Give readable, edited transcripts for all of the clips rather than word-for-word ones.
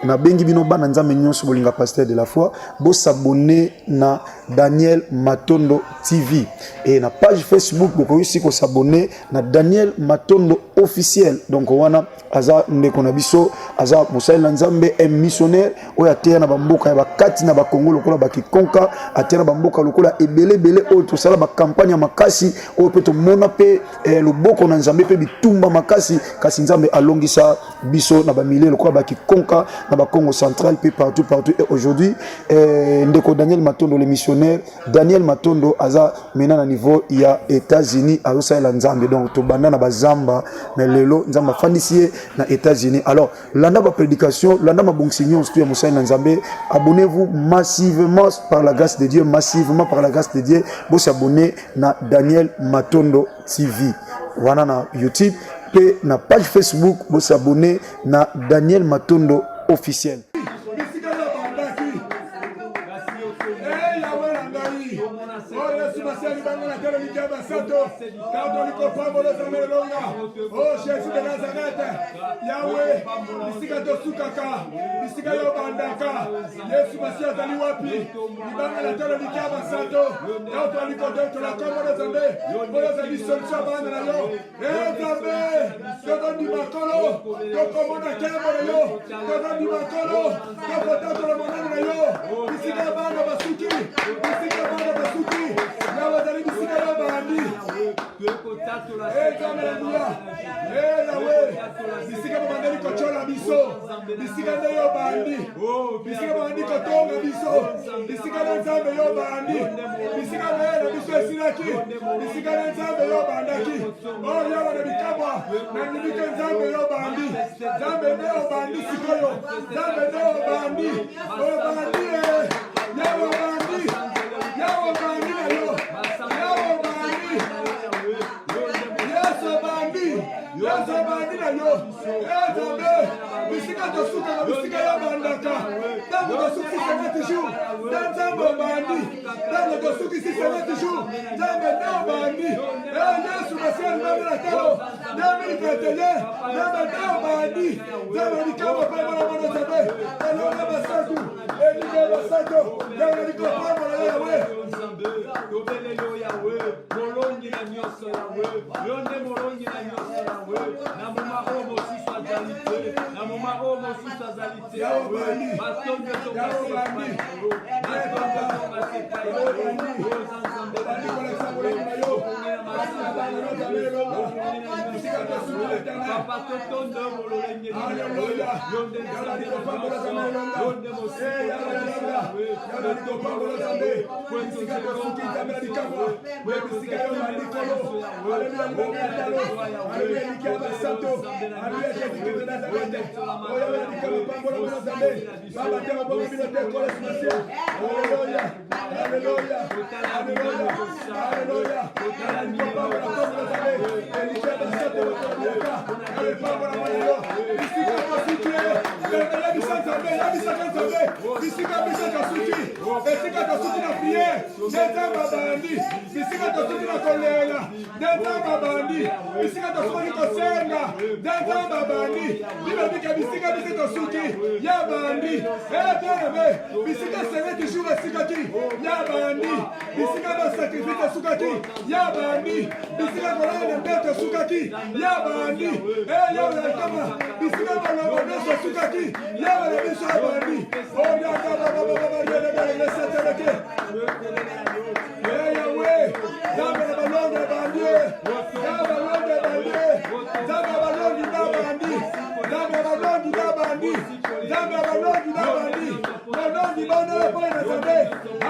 na bengi bino bana nzambe nyonso bolinga pasteur de la foi bo s'abonner na Daniel Matondo TV et na page Facebook boko aussi ko s'abonner na Daniel Matondo officiel. Donc wana aza ndeko na biso aza mosali nzambe un missionnaire oya tea na bamboka ya bakati na bakongo lokola bakikonka atea na bamboka lokola ebele oyo tosala ba campagne ya makasi oyo pe to mona pe loboko na nzambe pe bitumba makasi kasi nzambe alongisa biso na ba milieu lokola bakikonka na ba Congo central pe partout et aujourd'hui ndeko Daniel Matondo le missionnaire Daniel Matondo aza mena na niveau ya États-Unis azosala nzambe donc to banda na bazamba mais lelo nzamba fandisier na États-Unis. Alors landa ba prédication landa ma bonsignon studio mosali nzambe, abonnez-vous massivement par la grâce de Dieu, massivement par la grâce de Dieu, vous s'abonner na Daniel Matondo TV wana na YouTube pe na page Facebook vous s'abonner na Daniel Matondo officiel. Oh Jésus de Nazareth, Yahweh, bisika tosukaka, bisika yo bandaka, Yesu Masia azali wapi, libanga la tolo likaba sato, yao to likodo to la kombo na zambe, boyo zali solution bana na yo, zambe, todo di makolo, to kombo na kembo na yo, todo di makolo, to kota to la monana na yo, bisika bana basuki, yao zali bisika yo bandi. Bisika bandeli kochola biso, bisika yo bandi, bisika bandi kotonga biso, bisika nzambe yo bandi, bisika na biso esilaki, bisika nzambe yo bandaki, oh yawa na bikabwa, na nibike nzambe yo bandi, nzambe yo bandi sikoyo, nzambe yo bandi, oh bandi yawa bandi, yawa bandi na yo, yawa bandi. Yesu bandi na yo, zambe, bisika tosuka na bisika ya bandaka, tango tosuki 70 jours, zambe bandi, tango tosuki 70 jours, zambe no bandi, Yesu Masia nzambe na talo, zambe nikatele, zambe no bandi, zambe nikama pema na mwana zambe, alo na basatu, elike basatu, zambe nikama na yawe, zambe, tobele yo yawe, molongi na nyoso yawe, yonde molongi na nyoso yawe. Na mama omo sisa zalite, na mama omo sisa zalite. Bastonde to basepani, bastonde to basepani. Ozanzambe bani kola sabule na yo, basabani no zamelo. Bisika to sule tana. Papa to tondo molenge ni. Hallelujah. Yonde zalite to pambola zamelo. Yonde mose ya. Yonde to pambola zambe. Bisika to suki zamela dikabwa. Bisika yo mandi kolo. Hallelujah. Hallelujah. Santo, Alléluia, Jésus de Nazareth. Oh, Yahweh, dit comme Pambo de Nazaré. Baba, tu as beau de l'école spatiale. Alléluia, Alléluia, Alléluia, Alléluia. Alléluia, Pambo de Nazaré. Elisha de Santo de Nazaré. Alléluia, Pambo de Nazaré. Ici, quand on s'y tient, la mission Zambé, la mission Zambé. Ici, quand on s'y tient, ici, quand on s'y tient, la prière. N'est-ce pas bandi? Ici, quand on s'y tient, la colère. N'est-ce pas bandi? Ici, quand on s'y tient, Dazamba bandi, bibabika bisika bisika suki, ya bandi, bien-aimé, bisika sene toujours sikaki, ya bandi, bisika ba sacrifice sukaki, ya bandi, bisika kolana mbete sukaki, ya bandi, ya la kama, bisika ba la sukaki, ya la biso bandi, oh ya baba ya seteleke, Yahweh, Zamba la balonde bandi, ya balonde bandi.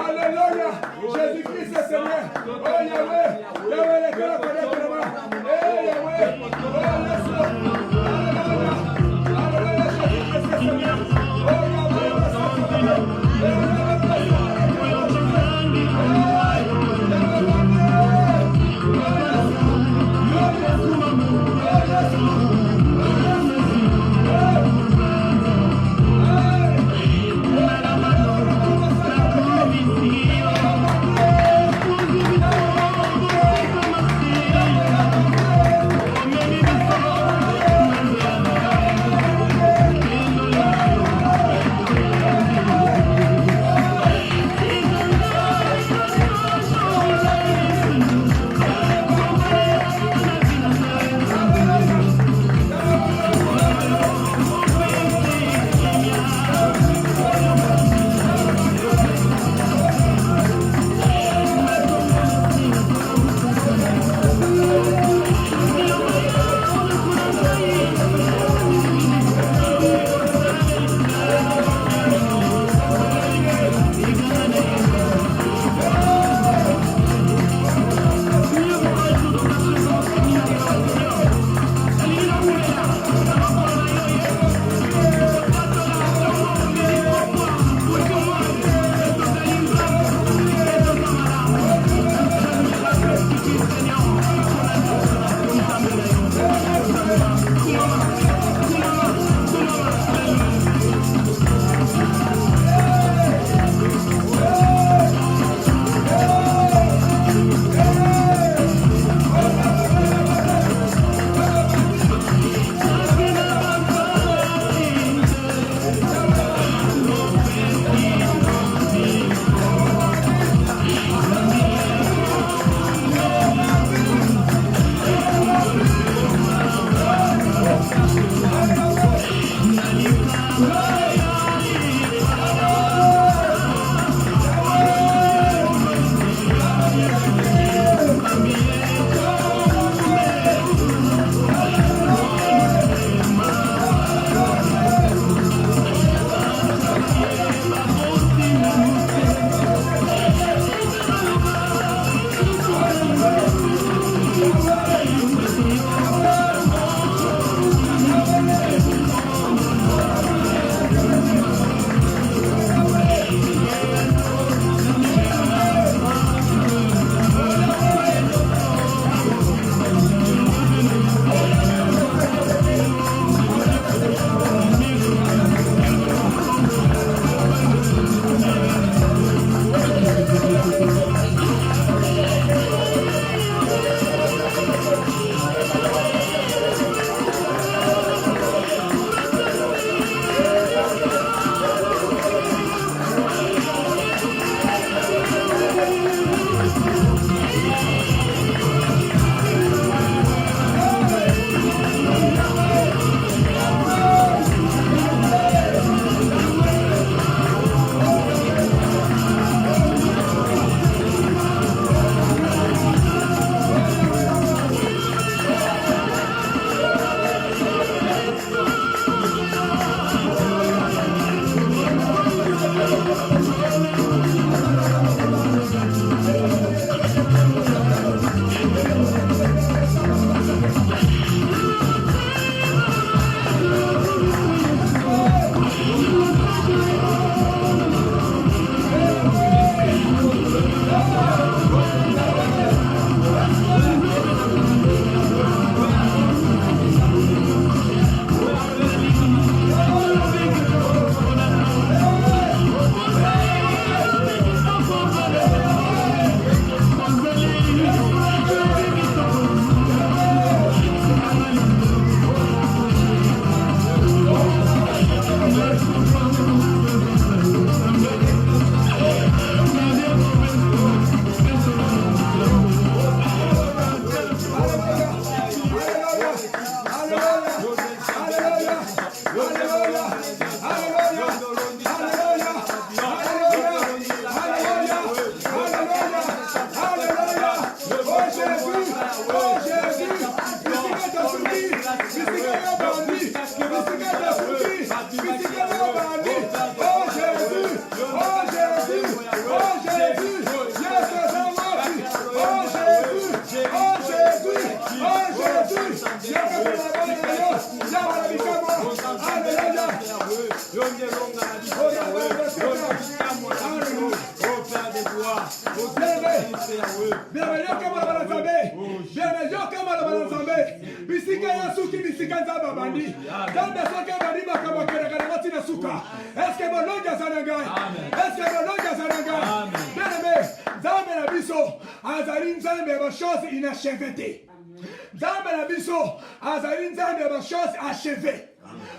Alléluia, Jésus-Christ est Seigneur. Oh Yahweh, Yahweh est que la connaître là-bas. Eh Yahweh, oh laisse-le. Alléluia, Alléluia, Jésus-Christ est Seigneur. Oh Yahweh,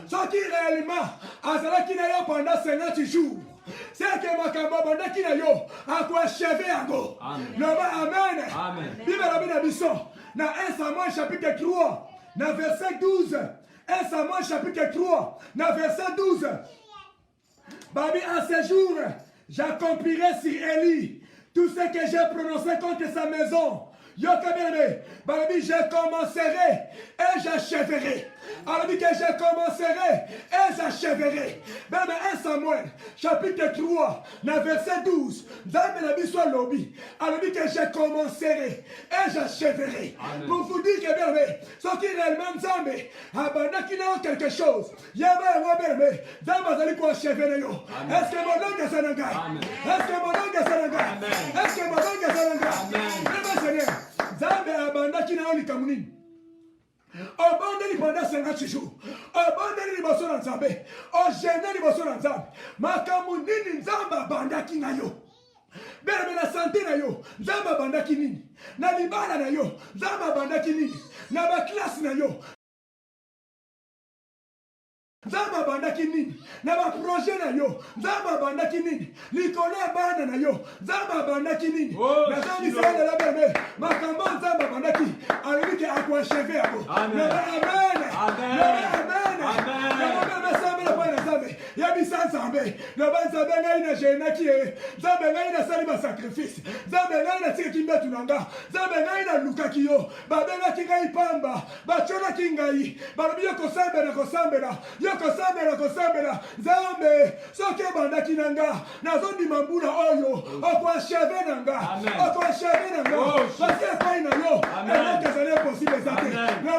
Ce qui réellement, Azala qui n'a pendant 50 jours, c'est que ma camabanda qui n'a à quoi achever à go. Amen. Bible la Bible dans 1 Samuel chapitre 3, dans verset 12. 1 Samuel chapitre 3, dans verset 12. Babi, en ce jour, j'accomplirai sur Élie tout ce que j'ai prononcé contre sa maison. Yo kabene, babi, je commencerai et j'achèverai. Alors dit que je commencerai et j'achèverai. Même 1 Samuel, chapitre 3, dans verset 12. Zame la vie soit lobby. Alors dit que je commencerai et j'achèverai. Pour vous dire que bien, ce qui réellement Zame, abandonne qui n'a quelque chose. Yaba, Zame, Zame, quoi achever. Est-ce que mon nom est Sénégal? Est-ce que mon nom est Sénégal? Est-ce que mon nom est Sénégal? Seigneur, Zame, abandonne qui n'a pas de Obandeli pendant 50 jours. Obandeli liboso na Nzambe. Ogene liboso na Nzambe. Makamu nini Nzamba bandaki na yo. Bele na santé na yo. Nzamba bandaki nini. Na libala na yo. Nzamba bandaki nini. Na ba classe na yo. Nzamba bandaki nini. Na ba projet na yo. Nzamba bandaki nini. Likole bana na yo. Nzamba bandaki nini. Na zambi sala la bebe. Makambo Nzamba bandaki. Aliki akwa cheve ako. Amen. Yabisa Nzambe. Na ba Nzambe ngai na jena ki e. Nzambe ngai na sali ba sacrifice. Nzambe ngai na tiki kimbetu nanga. Nzambe ngai na luka ki yo. Ba benga ki ngai pamba. Ba chona ki ngai. Ba biyo ko sambe na ko sambe na. Kosambela Nzambe soke banda kinanga nazondi mambula oyo okwa cheve nanga parce que pas na yo et que ça n'est possible ça amen Nzambe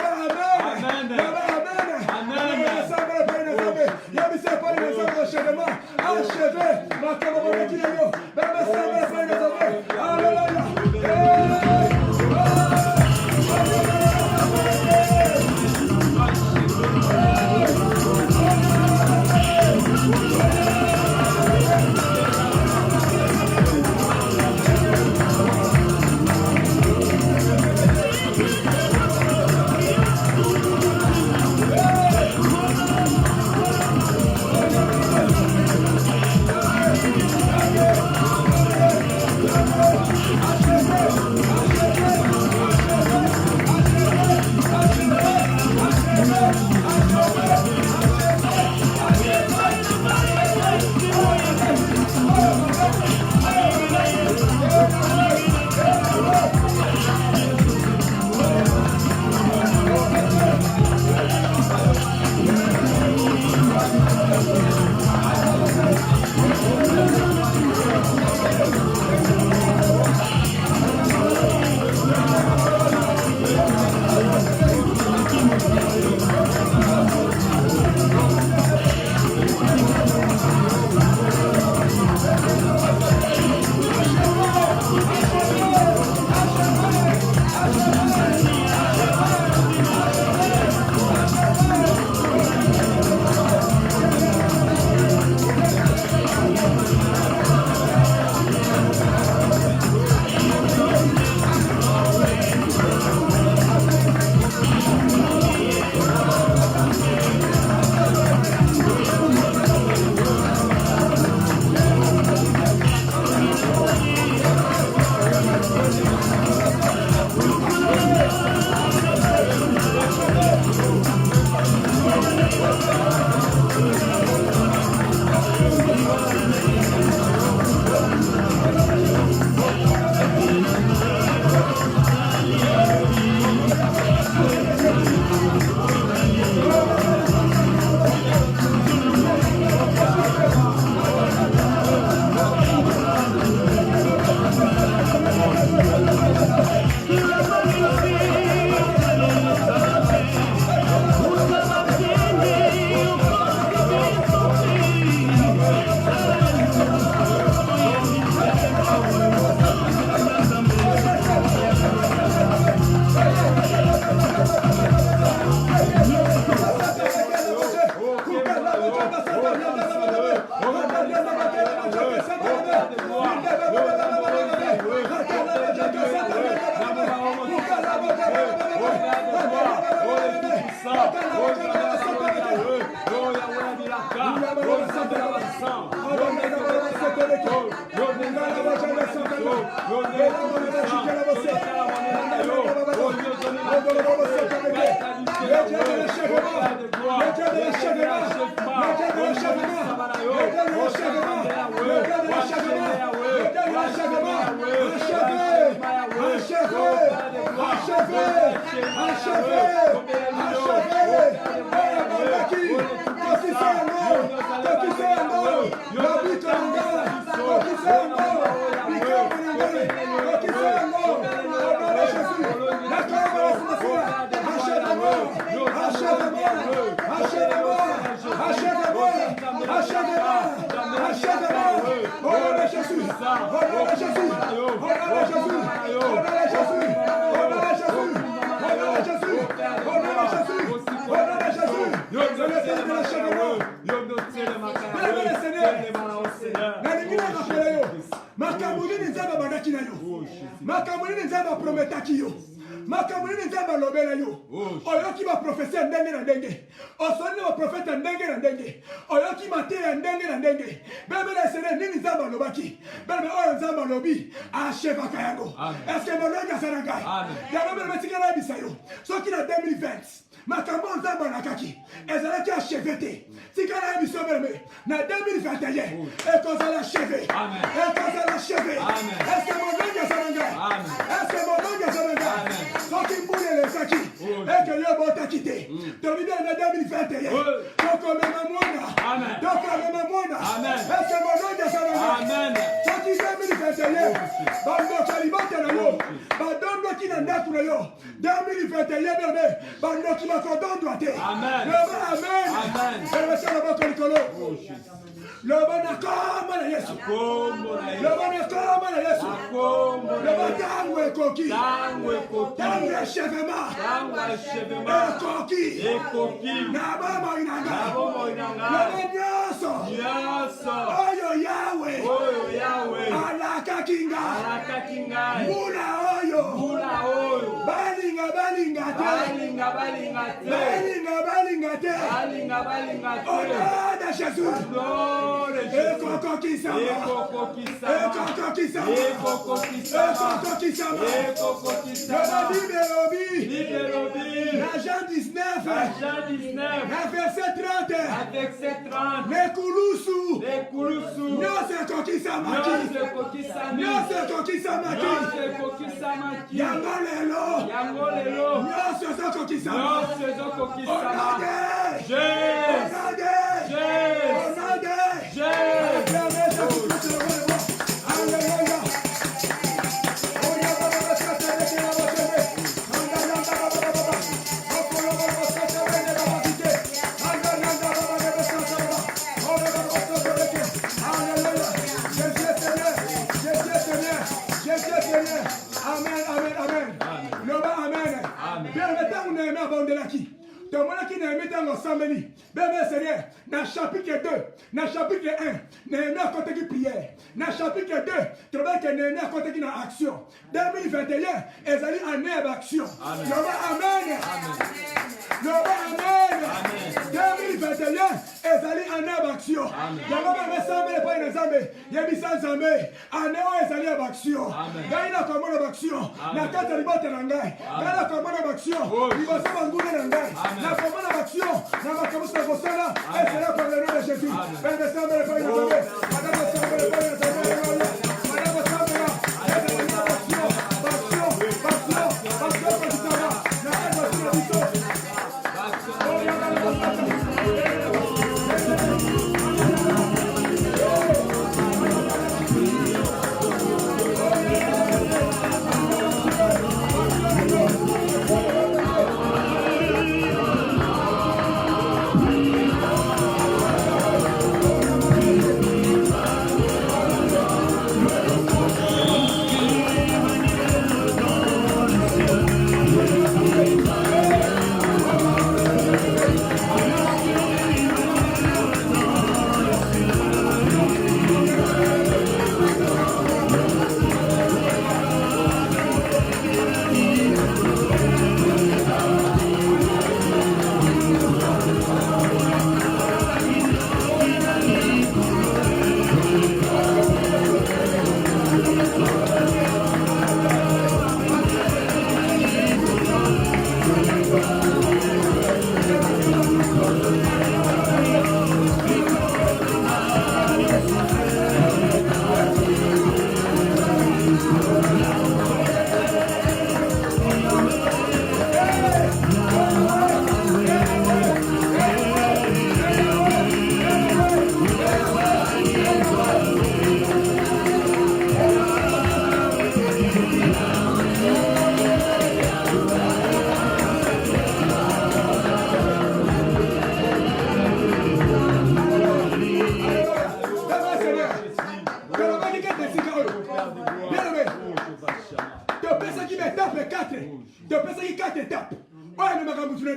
pas na Nzambe yabisa pas na Nzambe achèvement achevé makamo banda kinyo baba Nzambe pas na Nzambe hallelujah.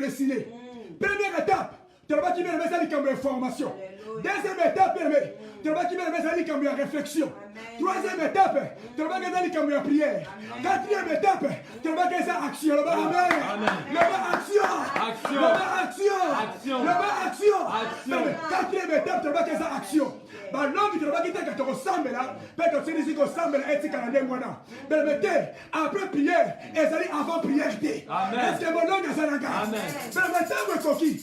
dessiner. Première étape, tu vas qui mettre ça comme information. Deuxième étape, tu vas qui mettre ça comme réflexion. Troisième étape, tu vas mettre ça comme prière. Quatrième étape, tu vas mettre ça action. Le bas action. Le bas action. Le bas action. Quatrième étape, tu vas mettre ça action. Bah non, tu vas quitter quand tu ressembles là. Peut-être que tu dis que tu ressembles là et tu canadien moi là. Mais mettez après prière, et ça dit avant prière. Est-ce que mon nom est Zanaga? Mais mettez moi coquille.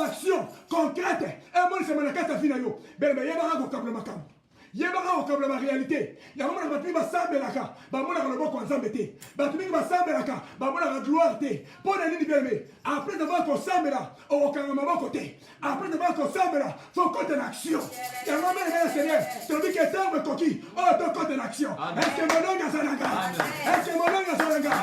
Action concrète. Et moi c'est mon carte fina yo. Mais il y a un vocabulaire macam. Il y a un vocabulaire réalité. Il y a un moment où tu vas s'embêter là. Bah moi là le bon qu'on s'embêter. Bah tu vas s'embêter là. Bah moi là la gloire t'es. Pour la ligne bien mais après de voir qu'on s'embêter là, au carrément côté. Après de voir qu'on s'embêter là, faut qu'on ait l'action. Il y a un moment où le Seigneur, tu dis que t'es un coquille. Oh ton côté l'action. Est-ce que mon nom est Zanaga? Est-ce que mon nom est Zanaga?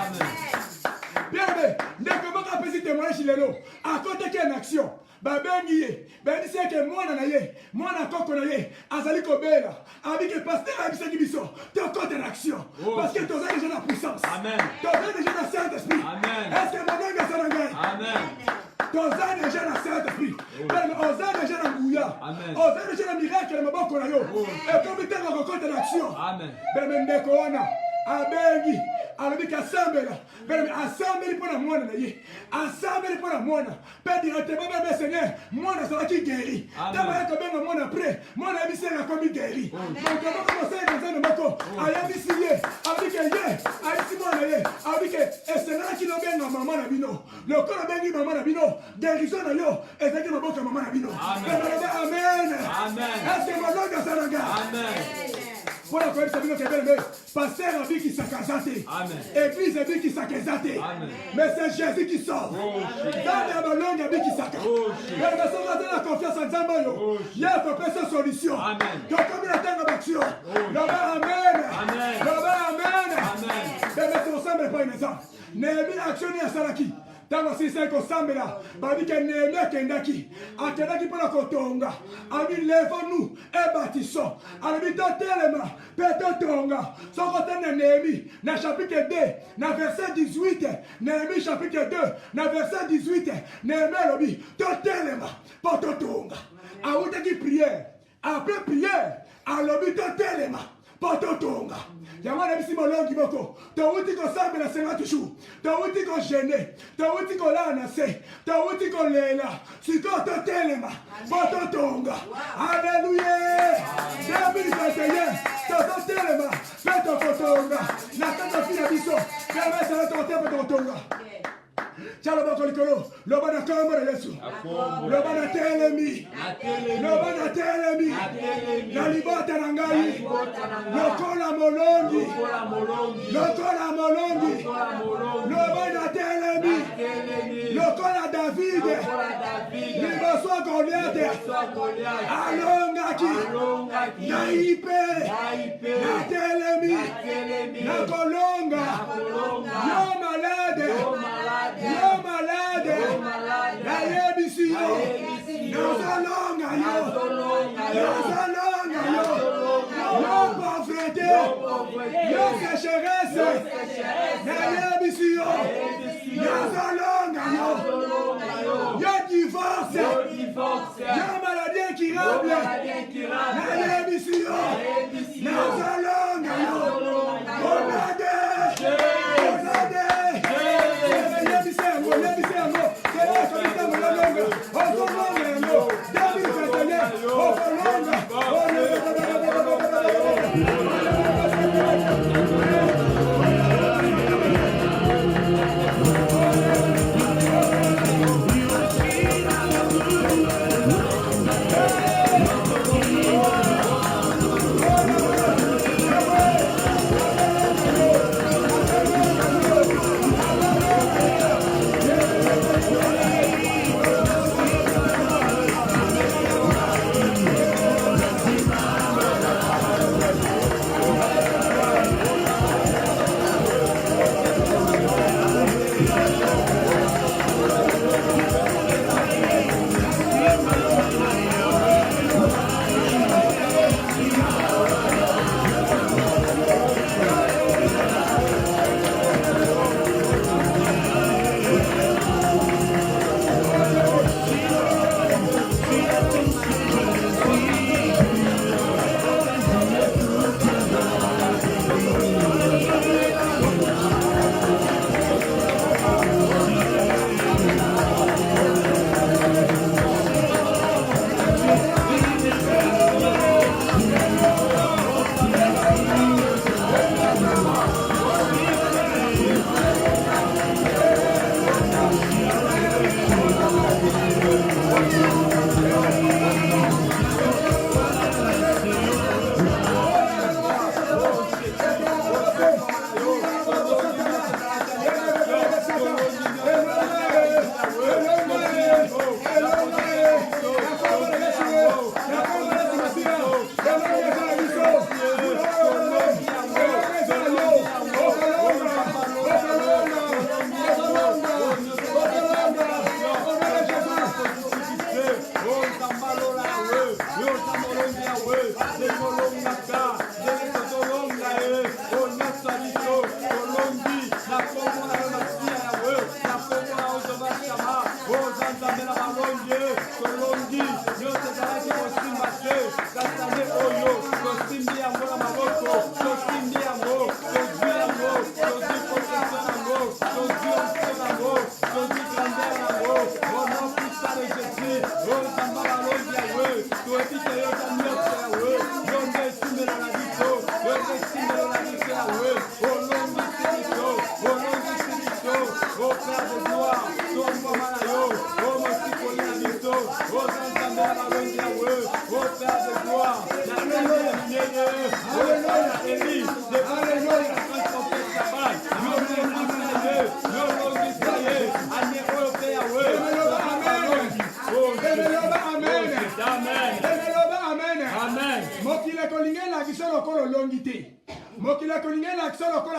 Bien mais dès que mon capacité témoignage chez les lots, à côté qu'il y a une action. Babengi ben c'est que moi na ye moi na koko na ye azali kobela avec le pasteur avec ce qui biso tu côté d'action parce que tu as déjà la puissance amen tu as déjà le Saint-Esprit amen est-ce que mon gars ça n'engage amen tu as déjà le Saint-Esprit mais on a déjà la bouilla on a déjà le miracle le maboko na yo et comme tu as côté d'action amen ben ndeko wana abengi alobika asambela mais asambeli pour la mwana na ye asambeli pour la mwana pe directement ben Seigneur mwana sera qui guéri tama ka benga mwana après mwana bisera comme guéri donc on commence à dans un mako aya bisiye alobika ye ayisi mwana ye alobika esena ki no benga mama na bino le corps bengi mama na bino guérison na yo ezaki maboka mama na bino amen amen est-ce que maloga saranga amen. Voilà quoi ça veut dire que pasteur a dit qu'il s'accasate. Église a dit qu'il s'accasate. Mais c'est Jésus qui sort. Dans la langue a dit qu'il s'accasate. Mais nous sommes dans la confiance en Zamboyo. Il y a une solution. Donc comme il attend l'action. Amen. Amen. Mais nous sommes pas une exemple. Néhémie action à Salaki. Tango sisi ko sambela babi ke Néhémie kendaki akedaki pour la kotonga ami lève-nous et bâtissons ami totelema peut tonga son côté Néhémie na chapitre 2 na verset 18 Néhémie chapitre 2 na verset 18 Néhémie lobi totelema pour tonga autaki prière après prière alobi totelema Pototonga. Yamana bisi molongi boko. Tawuti ko sambe la 50 jours. Tawuti ko gêner. Tawuti ko lana se. Tawuti ko lela. Siko totelema. Pototonga. Alléluia. 2021. Totelema. Pototonga. Nakata fina biso. Kama sa totelema. Chalo bako likolo, loba na kamera Yesu. Loba na telemi. Loba na telemi. Na libota na ngai. Lokola molongi. Lokola molongi. Loba na telemi. Lokola David. Liboso Goliath. Alongaki. Na ipe. Na telemi. Na kolonga. Yo malade. Yo malade, la yebisi yo, nazalonga yo, yo pauvreté, yo sécheresse, la yebisi yo, nazalonga yo divorce, yo maladie incurable, la yebisi yo, nazalonga yo, onade. Oh,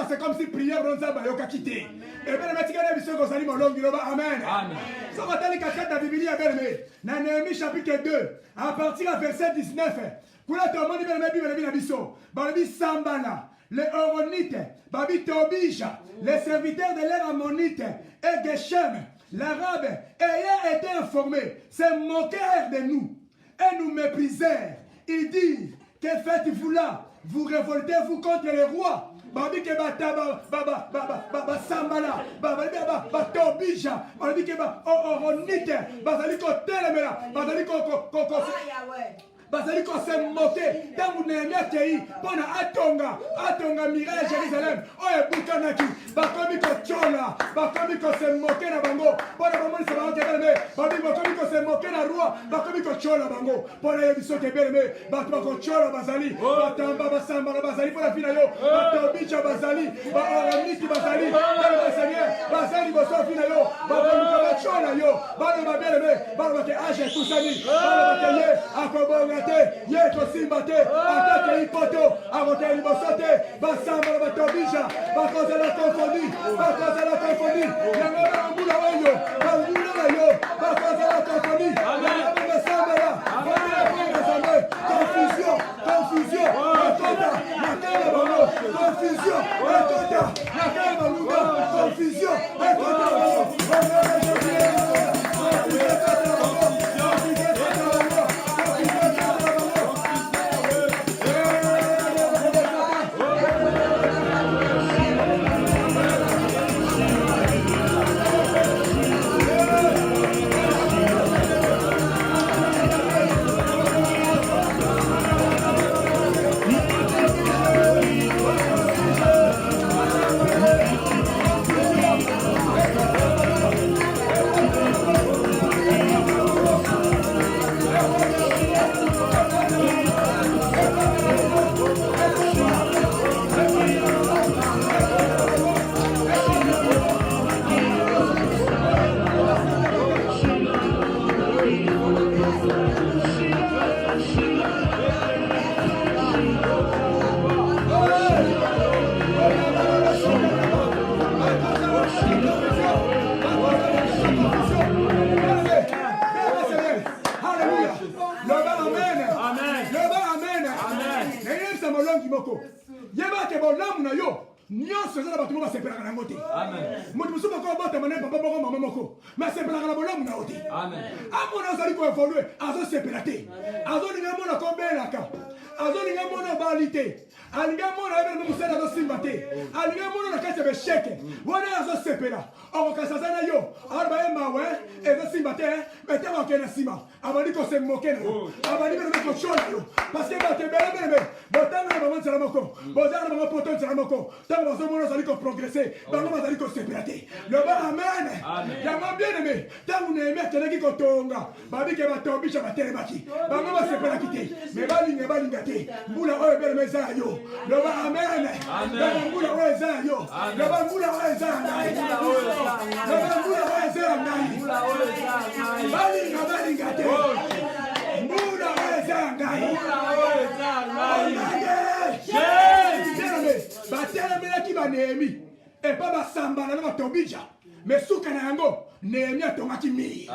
C'est comme si prière dans sa bayoka quitté. Et bien, le métier de Bissot Gosali Molongi, amen. Ça va t'aller qu'à la Bible, dans Néhémie chapitre 2, à partir du verset 19. Pour la tomber, Bible, Bissot, Babi Sambala, les Oronites, Babi Tobija, les serviteurs de l'ère ammonite et Geshem, l'arabe, ayant été informés, se moquèrent de nous et nous méprisèrent. Ils disent, que faites-vous là? Vous révoltez-vous contre les rois? Babi ke sambala, tobija, babi ke oronite, bazali ko telemela, bazali ko se moquer. Tangu Néhémie akei pona atonga miraille Jérusalem oyo bukanaki bakomi ko chola, bakomi ko se moquer na bango pona bamoni se bango keleme, babi bakomi ko se moquer na roi, bakomi ko chola bango pona yebiso ke beleme, bato ko chola bazali, batamba basamba bazali pona fina yo, batobicha bazali, baoroniti bazali, le Seigneur bazali boso fina yo, bakomi ko chola yo, balo babeleme, balo ke age tusani, balo ke ye akobonga ye kosimbate atake ipoto avote libosote basamba batobija bakozela konfondi yango bambula oyo bambula yo bakozela konfondi basambela confusion nakota nakala bango confusion nakota nakala bango confusion nakota babi ke batobisha batelemaki bango basepelaki te me balinga te mbula oyo beleme eza yo loba amen mbula oyo eza yo loba mbula oyo eza ngai loba mbula oyo eza ngai balinga te mbula oyo eza ngai batelemelaki banéhémi epa basambana na batobisha mais suka na yango Néhémie tongaki mire.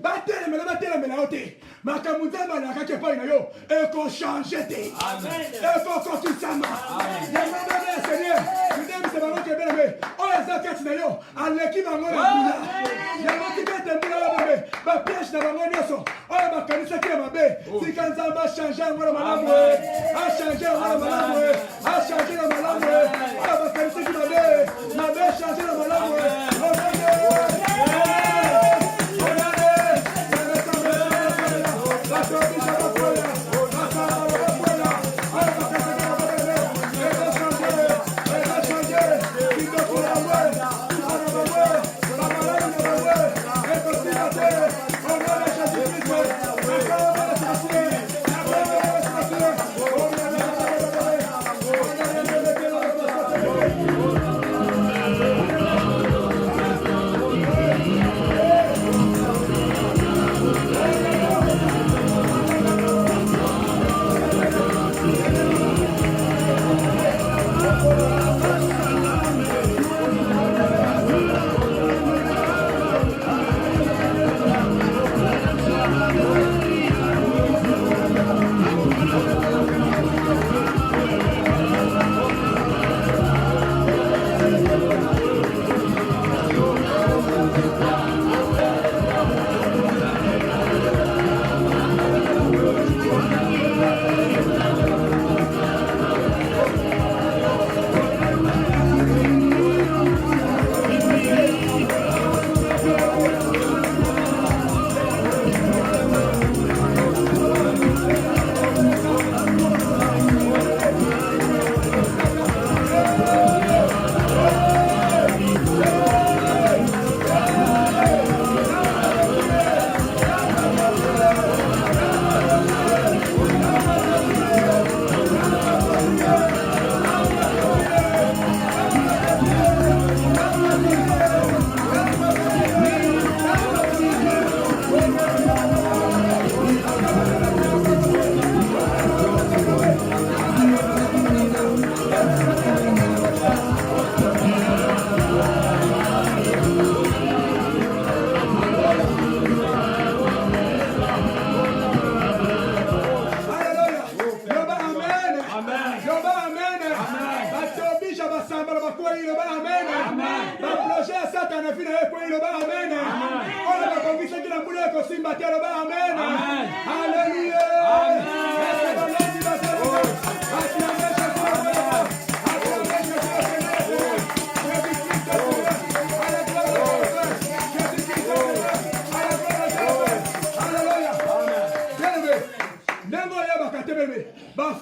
Batelemela yote. Makambo Nzambe alakaki epai na yo ekochange te. Ekokokisama. Yango bebe Seigneur, tudebisa bango kebeleme oyo eza kati na yo aleki bango na mbula. Yango tika ete mbula yo bebe bapiège na bango nyonso oyo bakanisaki ya mabe tika Nzambe achange yango na malamu achange yango na malamu achange na malamu oyo bakanisaki mabe achange na malamu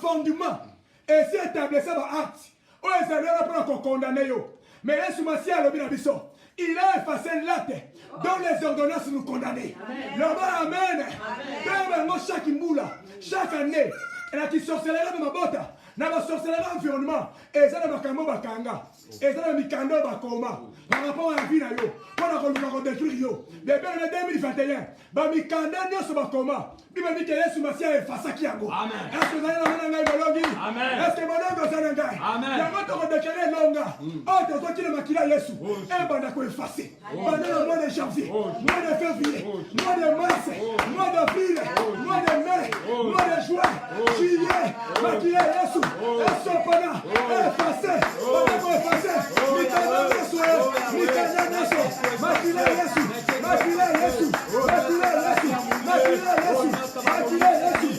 fondement et si établissé par acte o ezalera pour condamner yo mais Yesu Masihi alobi na biso il a effacé l'acte dont les ordonnances nous condamnaient. Là-bas, amen. Chaque mboula, chaque année, elle a qui sorcellerait de ma botte. Na ba sorcellerie environnement et ça na makambo bakanga et ça na mikando bakoma par rapport à la vie na yo pour ko détruire yo depuis le 2021 ba mikanda nyoso bakoma biba bike Yesu Masihi efasaki yango amen. Est-ce que vous allez na ngai bolongi amen. Est-ce que bolongo ça na ngai amen. Yango to ko déclarer longa oh to to kile makila Yesu et banda ko effacer pendant le mois de janvier mois de février mois de mars mois d'avril mois de mai mois de juin juillet makila Yesu Esopana, effacé, effacé, Mikana Yesu, Makila Yesu, Makila Yesu, Makila Yesu, Makila Yesu, Makila Yesu,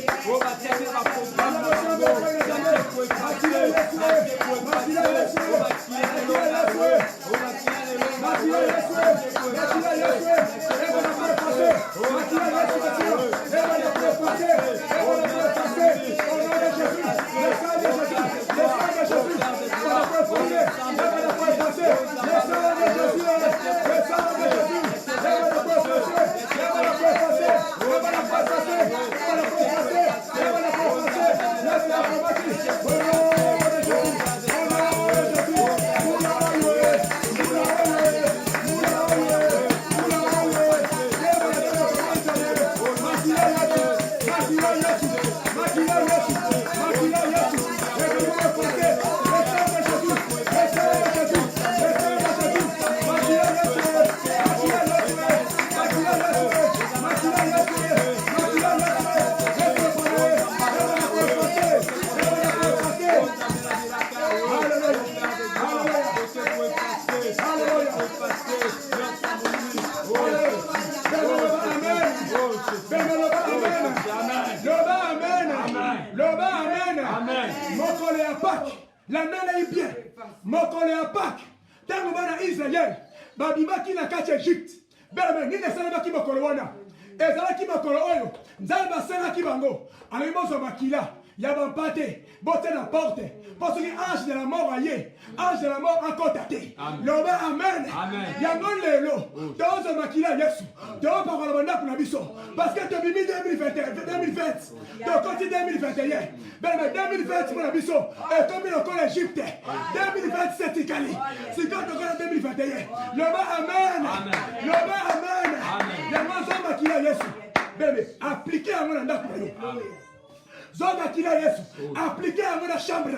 Oh, mokolo ya Pâques landana bien mokolo ya Pâques tango bana Israël babimaki na kati ya Egypte bela nini esalemaki mokolo wana ezalaki mokolo oyo Nzambe asengaki bango alobi bozwa makila ya bampate bote na porte po soki ange de la mort aye ange de la mort akota te loba amen yango lelo tozwa makila Yesu topakola bandako na biso parce que tobimi 2020 tokoti 2021 bela 2020 mpo na biso ekomi lokola Egypte 2020 setikali sikoyo tokola 2021 loba amen loba amen yango zwa makila Yesu bela aplike yango na ndako na yo Zonga kila Yesu, appliquez à la chambre,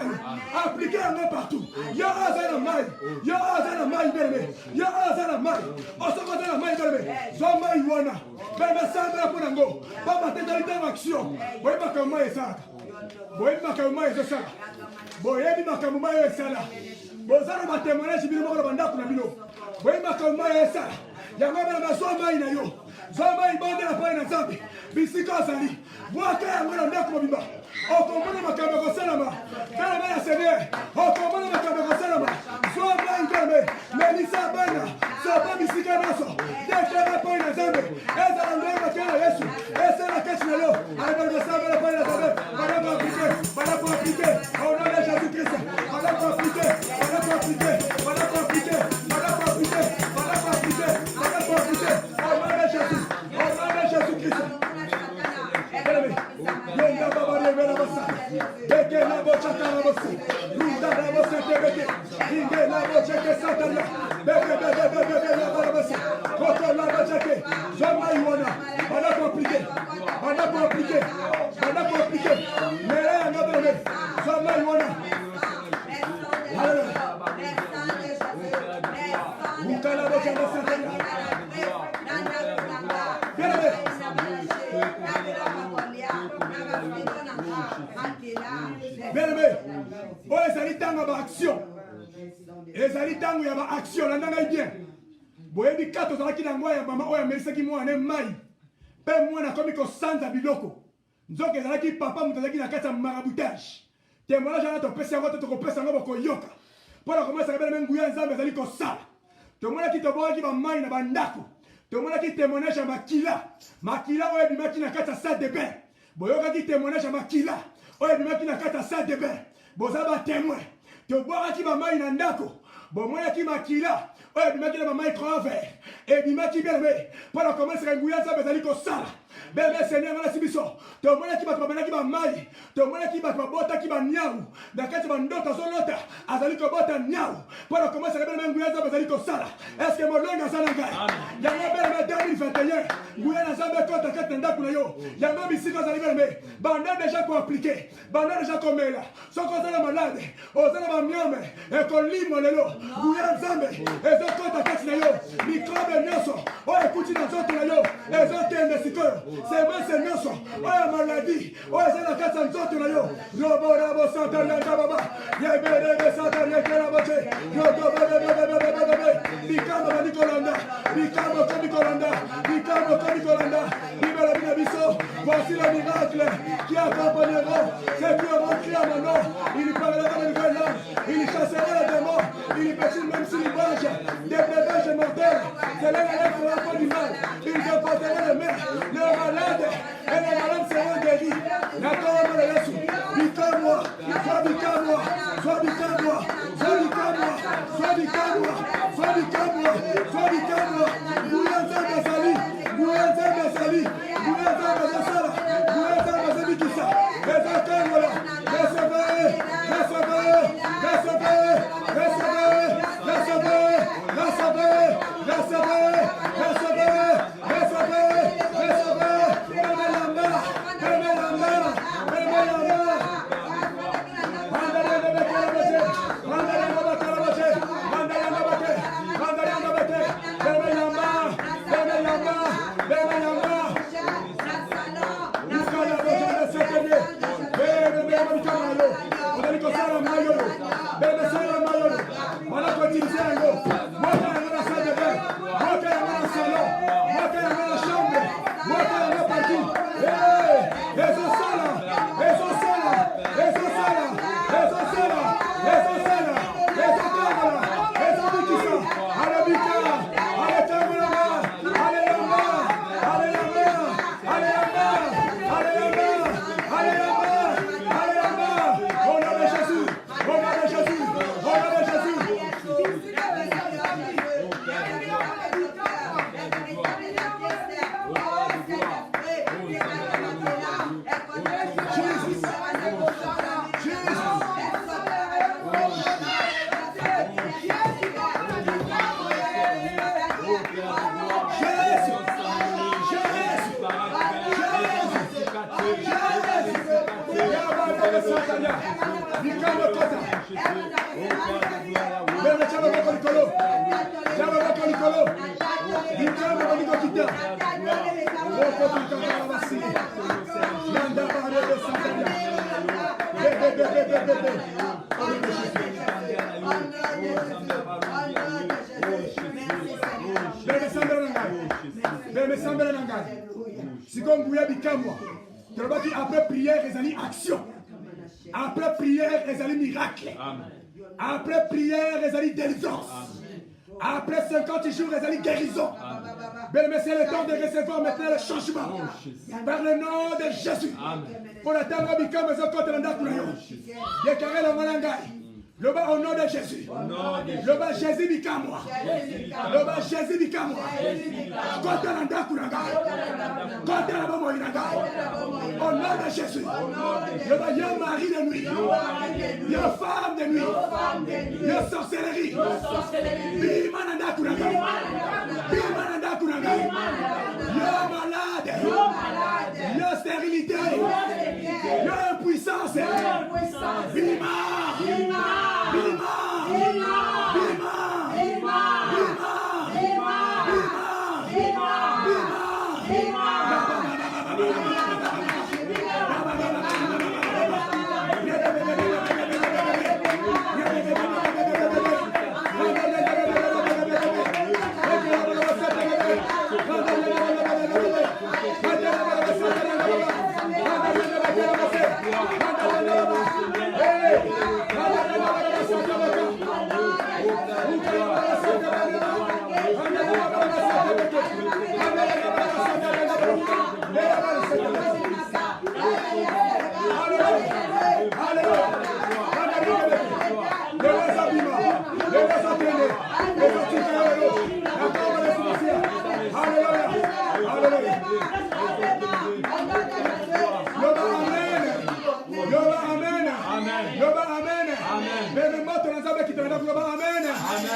appliquez à moi partout. Yo azana mai, bébé. Yo azana mai, osokota mai bébé. Zoma iwana, bébé sandra ponango. Papa te dans action. Boy makama esaka. Boy makama esaka. Boy ebi makama esala. Bozana ba témoignage bino ko banda kuna bino. Boy makama esala. Yango bana zoma ina yo. Zoma ibonde na pa na Nzambe. Bisika zali. Mwaka ya mwana ndako mabimba. Okomona makambo kosalama. Kala ya Seigneur. Okomona makambo kosalama. Zoma ingame. Melisa bana. Soba bisika naso. Dekara pa na Nzambe. Eza ngwe makala Yesu. Eza na kati na yo. Alibanga saba na pa na Nzambe. Bana kwa appliquer. Au nom de Jésus-Christ. Bana kwa appliquer. Au nom de Jésus. Jésus-Christ. Bien-aimé, ezali tango ba action. Ezali tango ya ba action la ndanga bien. Boyebi kato zalaki na ngwa ya mama oya melisaki mwana mai. Pe mwana komi ko sanza biloko. Nzoke ezalaki papa mutazaki na kati ya maraboutage. Témoignage ana to pesa ngoto to ko pesa ngo ko yoka. Pona komesa kabela nguya Nzambe ezali ko sala. Tomona ki to boaki ba mai na bandako. Tomona ki témoignage ya makila. Makila oya bimaki na kati ya salle de bain. Boyoka ki témoignage ya makila. Oye bimaki na kata salle de bain. Bozaba témoin. To boka ki ba mai na ndako. Bomoya ki makila. Oye bimaki na ba mai travers. Et bimaki bien-aimé. Pendant commencer à nguya Nzambe ezali ko sala. Bébé Seigneur na sibiso. To mona ki ba babana ki ba mai. To mona ki ba bota ki ba nyau. Na kati ba ndota zolota. Azali ko bota nyau. Pendant commencer à bien nguya Nzambe ezali ko sala. Est-ce que molonga sana ngai? Yango bébé 2021. Nguya Nzambe ko ta kata ndako na yo. Yango bisiko azali bien-aimé. Banda déjà ko appliquer. Banda déjà ko mela. Soko zala malade. Ozala ba myome. E ko limo lelo. Nguya Nzambe ezoko ta kati na yo. Microbe nyoso. O ekuti na zoto na yo. Ezotende sikoyo. C'est moi c'est nyoso. O maladie. O ezala kati na zoto na yo. Robo rabo santa na baba. Ya bebe santa ya kera boche. Yo do bebe. Bikamo Nicolanda. Bikamo Nicolanda. Bikamo Nicolanda. Vive la vie biso. Voici le miracle qui accompagnera ceux qui auront crié à mon nom. Il parlera de nouvelles langues. Il chassera les démons. Il péchit même s'il mange des bébés mortels. C'est là la fera pas du mal. Il déportera les mains. Les malades et les malades seront guéris. La parole de Jésus. Bicamo-moi. Sois bicamo-moi. Sois bicamo-moi. Sois bicamo-moi. Sois bicamo-moi. Sois bicamo-moi. Sois bicamo-moi. Bouillante Basali. Bouillante Basali. Bouillante Basala. Bouillante Basali qui ça. Recevez. Recevez. Recevez. Recevez. Recevez. Recevez. Recevez. Recevez. Recevez. Recevez. Recevez. Prenez la main. Prenez la main. Prenez la main. Eso sala. Sataria. Bikambo kota. Bele chama bako likolo. Chama bako likolo. Bikambo bako kita. Boko bikamba basi. Yanda bare de Sataria. Bebe. Bebe sambela nangai. Sikonguya bikamwa. Après prière, ils allaient action. Après prière, ils allaient miracle. Après prière, ils allaient délivrance. Après 50 jours, ils allaient guérison. Bien, c'est le temps de recevoir maintenant le changement. Par le nom de Jésus. Pour la terre, ils ont compté dans la déclaré le Malangai. Le bas au nom de Jésus. Le bas Jésus bikamwa. Le bas Jésus bikamwa. Compte dans la Kuranga. Compte dans la Moïnaga. Au nom de Jésus. Le bas y'a mari de nuit. Y'a femme de nuit. Y'a sorcellerie. Bimananda Kuranga. Bimananda Kuranga. Y'a malade. Y'a stérilité. Y'a impuissance. Bima. Moto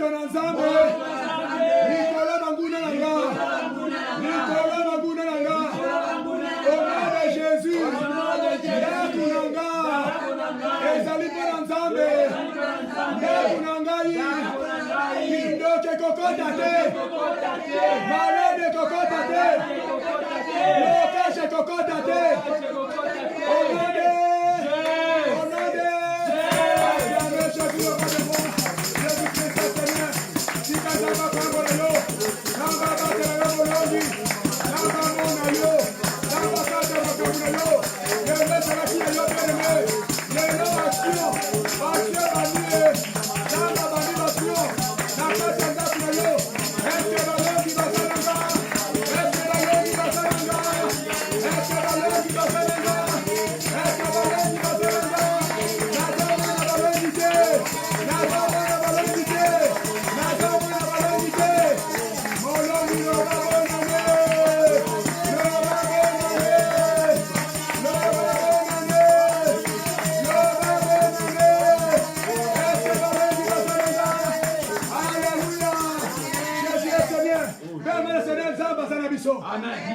bosembe na nzambe likolo banguna na nga likolo banguna na nga au nom de Jésus ndaku na nga ezali mpo na nzambe ndaku na ngai kindoki ekokota te malade ekokota te lokashe ekokota te au nom de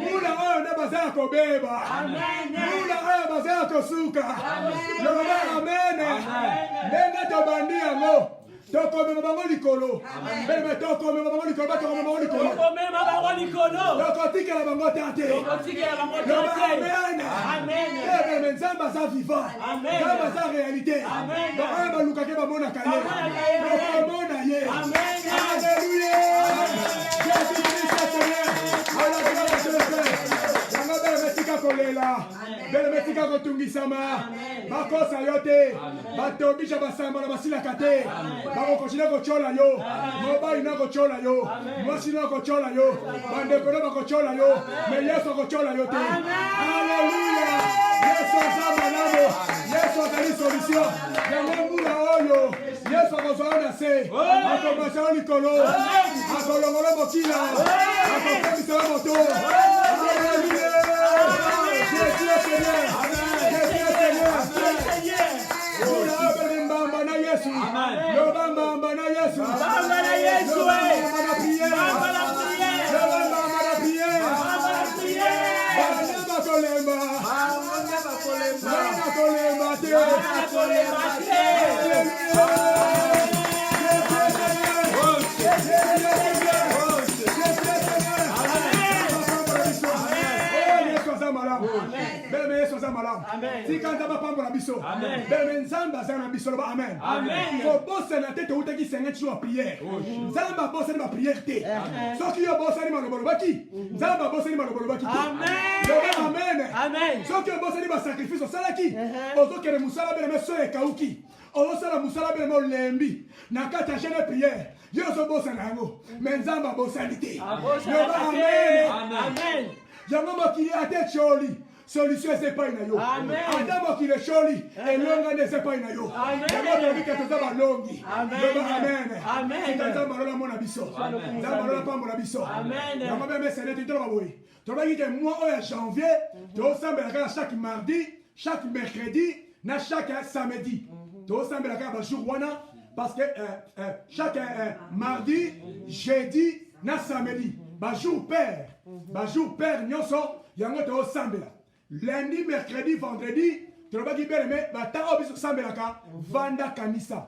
Mula oyo nde bazala kobeba mula oyo bazala kosuka loba amene ndenge tobandi yango tokomema bango likolo bebe tokomema bango likolo batokomema bango likolo tokotikela bango tate loba amene ebeme nzambe aza vivant nzambe aza réalité baoyo balukake bamonaka ye tokomona ye alleluya Jésus Christ Seigneur yango bele metika kolela bele metika kotungisama bakosa yo te batobisha basamba na basilaka te bakokontine kocola yo mobali na kocola yo mwasi na kocola yo bandeko na bakocola yo me Yesu akocola yo te alleluya Yesu aza malamu Yesu azali solution yango mbula oyo Yesu akozwa na se akomasa yo likolo akolongola mokila akopemisa yo moto alleluya Jésus est Seigneur Jésus est Seigneur mbula oyo mbamba na Yesu yoba mbamba na Yesu mbamba na Yesu mbamba na prière mbamba na prière mbamba na prière bana bakolemba bana kolemba te bele Yesu aza malamu tika nzambe apambola biso bele nzambe aza na biso loba amen kobosana te toutaki 50 jours ya prière nzambe abosani baprière te soki yo obosani maloba olobaki nzambe abosani maloba olobaki te loba amen soki obosani basacrifice osalaki ozokende mosala beleme so ekauki ozosala mosala beleme olembi na kati ya jeune prière yo ozobosana yango me nzambe abosani te loba amen yango mokili ate tioli solution ezepai na yo ata mokili esholi elonga nde ezepai na yo yango tolobike toza balongi loba amen tika nzambe alola mona biso nzambe alola pambola biso yango mpe mesene titoloba boye tolobaki ke mois oyo ya janvier tosambelaka na chaque mardi chaque mercredi na chaque samedi tosambelaka na bajour wana parce que chaque mardi jeudi na samedi bajour père nyonso yango tosambela lundi mercredi vendredi tolobaki beleme batanga oyo biso kosambelaka vanda kanisa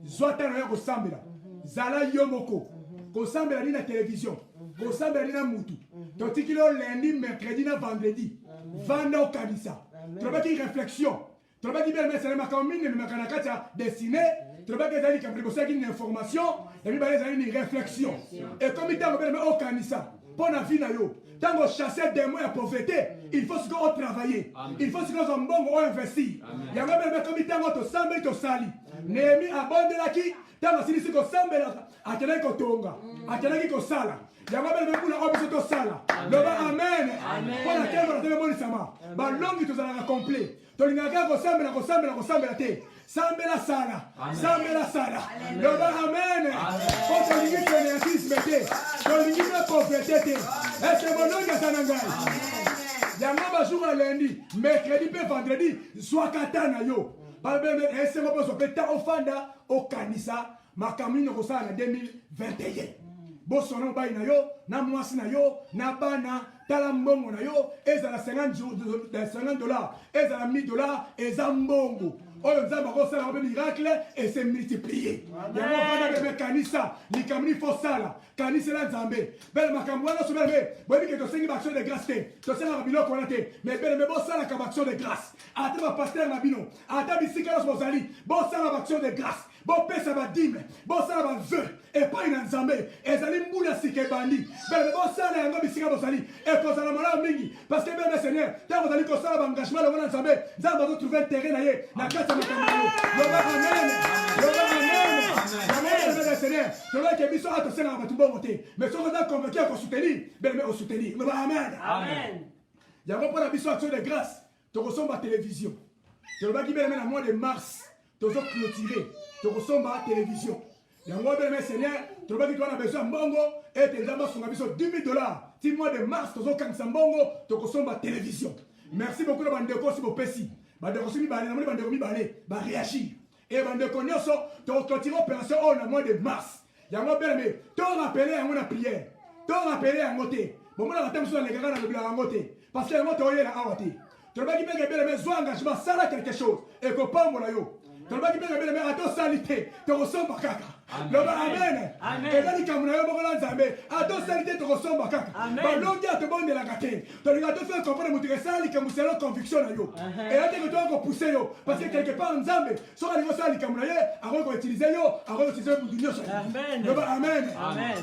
zwa tano ya kosambela zala yo moko kosambela ni na télévision kosambela ni na mutu totikili oyo lundi mercredi na vendredi vanda okanisa tolobaki réflexion tolobaki beleme esala makambo mingi ememaka na kati ya dessiné tolobaki ezali likambo libosoki ni information yamibale ezali ni réflexion ekomi ntango beleme okanisa mpo na vi na yo ntango chasser démon ya pauvreté il faut sikoyo otravailler il faut sikoyo ozwa mbongo oinvestir yango beleme ekomi ntango tosambeli tosali Nehemi abondelaki ntango asilisi kosambela akendaki kotonga akendaki kosala yango beleme mpuna oyo biso tosala loba amen mpo na kembo na te bemonisama balongi tozalaka complet tolingaka kosambela te sambela sala loba amen po tolingi fainéantisme te tolingi mpe pauvreté te ese bolongi aza na ngai yango bajour ya lundi mercredi mpe vendredi zwaka ta na yo esengo mpo ozwa mpe ta ofanda okanisa makambo nini okosala na 2021 bosona mobali na yo na mwasi na yo na bana tala mbongo na yo ezala 50 dollars ezala 1000 dollars eza mbongo oyo nzambe akosala mpe miracle et se multiplier yango vana bebe kanisa likambo nini fosala kanisela nzambe bele makambo wana so bele boyebi ke tosengi baaction de grâce te tosengaka biloko wana te mais bele me bosalaka baaction de grâce ata bapaster na bino ata bisika nyonso bozali bosala baaction de grâce bopesa badime bosala baveu epai na nzambe ezali mbula sika ebandi bele bosala yango bisika bozali ekozala malamu mingi parce que bele seigneur ntango ozali kosala baengagement longo na nzambe nzambe azotrouve terrain na ye na kati ya makambo na yo loba amen loba amen bele seigneur toloyeke biso a tosengaka bato mbongo te mais soki oza convaincu ya kosoutenir bele me osoutenir loba amen yango mpo na biso action de grâce tokosomba télévision tolobaki bele me na mois de mars tozoclôturer tokosomba télévision yango bele me seigneur tolobaki towana besoin mbongo ete nzambe asunga biso 10 000 dollars ti mois de mars tozokangisa mbongo tokosomba télévision merci beaucoup na bandeko osi bopesi bandeko osi mibale namoni bandeko mibale baréagir e bandeko nyonso tokoclôturer opération oyo na mois de mars yango bele me torappele yango na prière torappele yango te bomonaka te mosusu alekaka na lobila yango te parce que yango toyela awa te tolobaki mbenge bele me zwa engagement sala quelque chose ekopambola yo tolobaki mbenge bele me atosali te tokosomba kaka loba amen eza likambo na yo moko na nzambe atosali te tokosomba kaka balongi atobondelaka te tolinga tofai comprendre moto esala likambo selo conviction na yo eya teke toya kopousse yo parce que quelque part nzambe soki alingi osala likambo na ye akoki koutilize yo akoki koutilize butu nyonso loba amen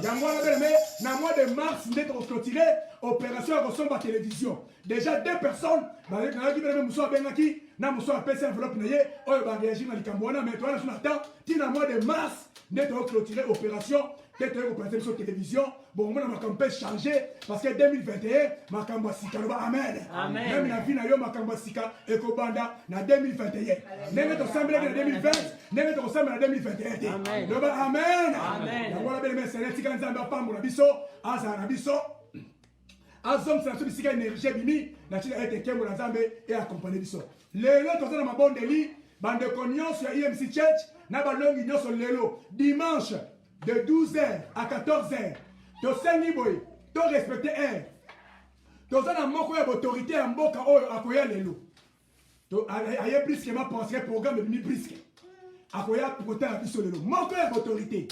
yango wana bele me na mois de mars nde tokoclôture opération ya kosomba télévision déjà 2 personnes nayaki bele me mosu abengaki na mosu apesi enveloppe na ye oyo baréagir na likambo wana mais towana so na temps ti na mois de mars nde tokoclôture opération nde toyei koplace biso télévision bomona makambo mpe changer parce que 2021 makambo ya sika loba amen meme na vi na yo makambo ya sika ekobanda na 2021 ndenge tosambelaki na 2020 ndenge tokosambela na 2021 te loba amen yango wana bele me seigneur tika nzambe apambola biso azala na biso azongisa na biso bisika énergie ebimi na ntina ete nkembo na nzambe eakompagne biso lelo toza na mabondeli bandeko nyonso ya EMC Church na balongi nyonso lelo dimanche de 12h à 14h tosengi boye to respecte heure toza na moko ya autorité ya mboka oyo akoya lelo aye briskement pensé programme ebimi briske akoya kotala biso lelo moko ya autorité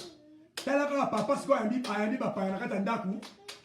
tala kaka papa sikoyo ayambi bapaya na kati ya ndako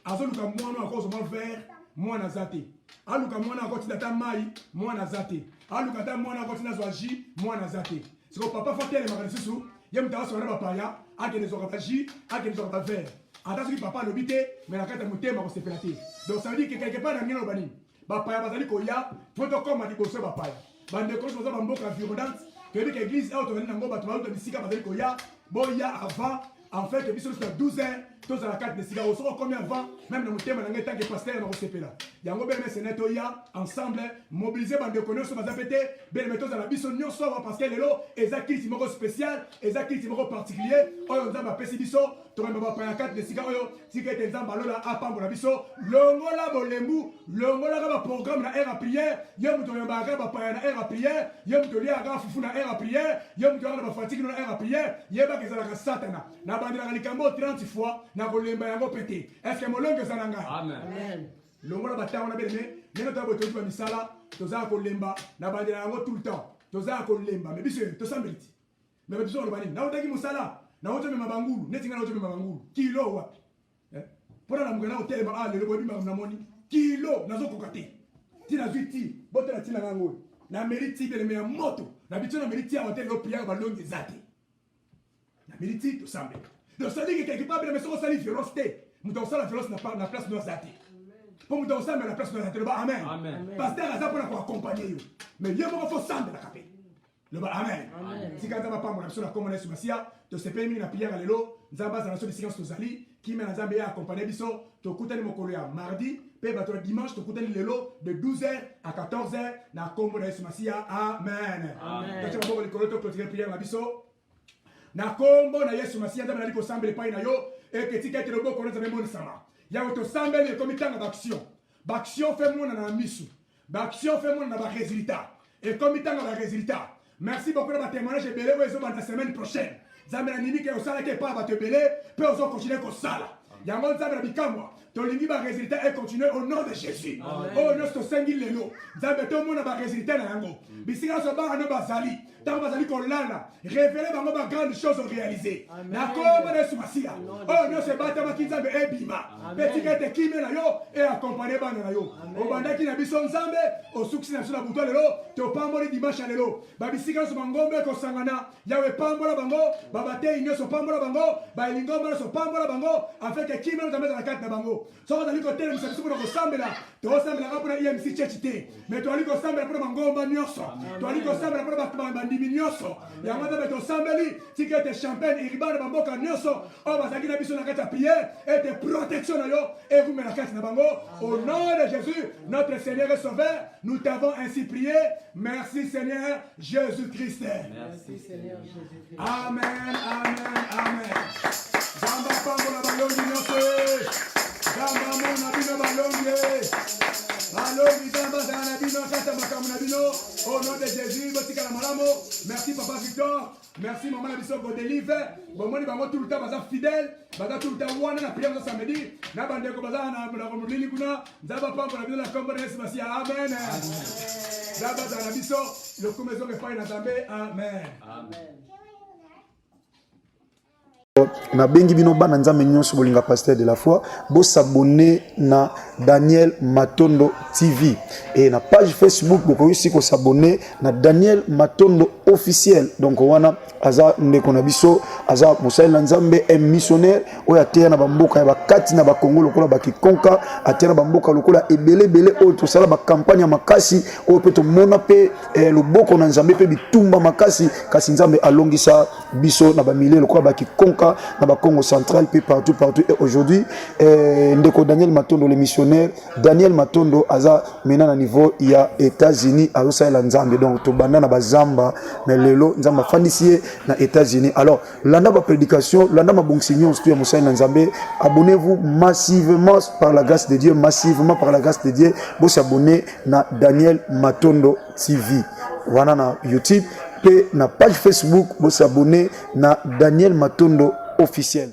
azoluka mwana akozoma vert mwana aza te aluka mwana akotinda ta mai mwana aza te aluka ta mwana akotinda zwa jus mwana aza te siko papa fo telemaka lisusu ye moto akosola na bapaya akende zwaka ba jus akende zwaka ba vert ata soki papa alobi te me na kati ya motema akosepela te donc ça veut dire que quelque part na ngena loba nini bapaya bazali koya po tokoma liboso ya bapaya bandeko nyonso baza bamboka environnante toyebi ke église oyo tozali nango bato bauta bisika bazali koya boya avant en fait biso nyonso na 12h tozala kati na esika oyo soki okomi avant même na motema na ngai tanke paster na kosepela yango beleme sene toya ensemble mobilize bandeko nyonso baza mpe te beleme tozala biso nyonso awa parce que lelo eza kiliti moko spécial eza kiliti moko particulier oyo nzambe apesi biso tokemba bapaya kati na esika oyo tika ete nzambe alola apambola biso longola bolembu longolaka baprogramme na aire ya prière ye moto oyambaka bapaya na aire ya prière ye moto oliaka fufu na aire ya prière ye moto oyaka na bafatiki na aire ya prière yebaka ezalaka satana nabandelaka likambo 30 fois na kolemba yango mpe te estce molongo eza na ngai longola batango na beleme ndenge toya boye toyuti bamisala tozala kolemba na bandela yango tout le temps tozala kolemba me biso tosambeli ti me biso oloba nini naotaki mosala naoti omema bangulu neti ngai naoti omema bangulu kilo wapi mpona na moke na kotelema lelo boyebi makambo namoni kilo nazokoka te ti nazwi ti botela ti na ngai ngoyo na meri ti beleme ya moto na biso na meri ti awa te lelo priaka balongi eza te na meri ti tosambeli donc ça dit que quelque part beleme soko osali violence te moto akosala violence na place no aza te mpo moto akosambela na place no aza te loba amen paster aza mpona koaccompagne yo mais ye moko fo sambelaka mpe loba amen tika nzambe apambola biso na kombo na yesu masiya tosepeli mingi na priere lelo nzambe azala biso bisika nyonso tozali kimia na nzambe ye accompagne biso tokutani mokolo ya mardi mpe bato ya dimanche tokutani lelo de 12h à 14h na kombo na yesu masiya amen totia maboko likolo toclotire priere na biso na kombo na yesu masiya nzambe nali kosambela epai na yo eke tika ete loboko na nzambe emonisama yango tosambeli ekomi ntanga baaction baaction fe monana na misu baaction fe monana na baresultat ekomi ntanga baresultat merci beaucoup na batémoignage ebele oyo ezobanda semaine prochaine nzambe na nini ke osalaki epai ya bato ebele mpe ozokontinue kosala yango nzambe na bikamwa tolingi baresultat et continuer au nom de Jésus. Oh nyonso tosengi lelo nzambe tomona baresultat na yango bisika nyonso bana bazali ntango bazali kolala révélé bango bagrande chose réalisé na kombo na Yesu Masiya oyo nyonso ebatamaki nzambe ebima mpe tika ete kimia na yo eakompagne bana na yo obandaki na biso nzambe osukisi na biso na buto lelo topamboli dimanche ya lelo babisika nyonso bangombe ekosangana yawe pambola bango babatei nyonso pambola bango baelingomba nyonso pambola bango afeke kimia nzambe ezala kati na bango soko tozali kotelemisa biso mpona kosambela tosambelaka mpona IMC church te me tozali kosambela mpona bangomba nyonso tozali kosambela mpona bandimi nyonso yango nzambe tosambeli tika ete champagne iribana bamboka nyonso oyo bazalaki na biso na kati ya priere ete protection na yo ekumela kati na bango au nom de Jésus notre Seigneur et Sauveur nous t'avons ainsi prié merci Seigneur Jésus-Christ. Merci Seigneur Jésus-Christ. Amen, amen, amen. Zamba pambola balongi nyonso Zamba mona bino balongi balongi zamba zana bino kata makamu na bino au nom de Jésus botika la malamo. Merci papa Victor, merci maman na biso Godelive bomoni bango tout le temps baza fidèle baza tout le temps wana na prière samedi na bandeko baza na komulili kuna zamba pambola bino na kombo na Yesu Masiya. Amen. Zamba zana biso le kumezo refai na Nzambe. Amen. Amen. Na bengi bino bana nzambe nyonso bolinga pasteur de la foi bo s'abonner na Daniel Matondo TV et na page Facebook boko aussi ko s'abonner na Daniel Matondo officiel donc wana aza ndeko na biso aza mosali nzambe un missionnaire oya te na bamboka ya bakati na bakongo lokola bakikonka atera bamboka lokola ebele oyo to sala ba campagne ya makasi oyo pe to mona pe loboko na nzambe pe bitumba makasi kasi nzambe alongisa biso na ba milieu lokola bakikonka na ba Congo central pe partout et aujourd'hui ndeko Daniel Matondo le missionnaire Daniel Matondo aza mena na niveau ya États-Unis azosala nzambe donc to banda na bazamba mais lelo nzamba fandisier na États-Unis. Alors landa ba prédication landa ma bonsignon tout ya mosali na nzambe abonnez-vous massivement par la grâce de Dieu vous s'abonner na Daniel Matondo TV wana na YouTube pe na page Facebook vous s'abonner na Daniel Matondo officiel.